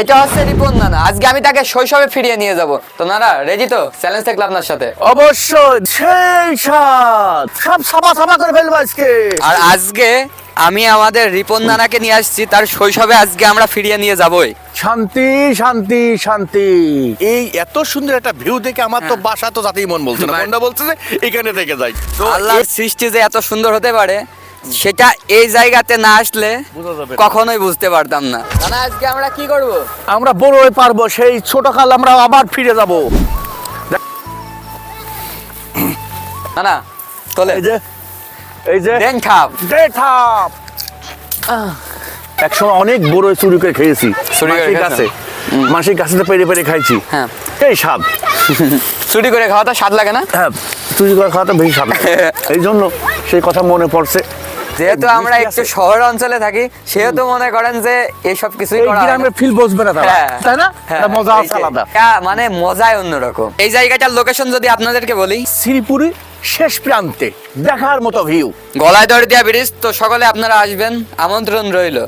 এটা হচ্ছে রিপন নানা। আজকে আমি তাকে শৈশবে ফিরিয়ে নিয়ে যাব। তো নানা রেডি তো চ্যালেঞ্জ থাকলে আপনার সাথে? অবশ্যই, সেই সাত সব সাবা সাবা করে ফেলবো আজকে। আর আজকে আমি আমাদের রিপন নানাকে নিয়ে আসছি, তার শৈশবে আজকে আমরা ফিরিয়ে নিয়ে যাবই। শান্তি শান্তি শান্তি। এই এত সুন্দর একটা ভিউ দেখে আমার তো বাসা তো যাতেই মন বলছে না, মনটা বলছে যে এখানে থেকে যাই। তো আল্লাহর সৃষ্টি যে এত সুন্দর হতে পারে সেটা এই জায়গাতে না আসলে বোঝা যাবে না। কখনোই বুঝতে পারতাম না। নানা আজকে আমরা কি করব? আমরা বড় হয়ে পারবো, সেই ছোট কাল আমরা আবার ফিরে যাব। নানা তোলে এই যে এই যে দেন খাপ। দেখাপ। একসময় অনেক বড় চুরি করে খেয়েছি, চুরি করে মাসির খেয়েছেন? কাছে মাসির কাছে তো পেরে পেরে খাইছি। হ্যাঁ। এই স্বাদ। চুরি করে খাওয়াটা স্বাদ লাগে না? হ্যাঁ, চুরি করে খাওয়াটা বেশি স্বাদ লাগে। এই জন্য সেই কথা মনে পড়ছে। যেহেতু আমরা মিষ্টি একটু আছে। শহর অঞ্চলে থাকি সেহেতু মনে করেন যে এইসব কিছুই এই করা হয় না। গ্রামের ফিল বসবে না তারা, হ্যাঁ। তাই না? হ্যাঁ, এটা মজা আছে এইটাই। আলাদা। এটা মানে মজাই অন্যরকম। এই জায়গাটার লোকেশন যদি আপনাদেরকে বলি, শ্রীপুরি শেষ প্রান্তে দেখার মতো ভিউ। গলায় দড়ি দিয়া ব্রিজ। তো সকলে আপনারা আসবেন, আমন্ত্রণ রইল।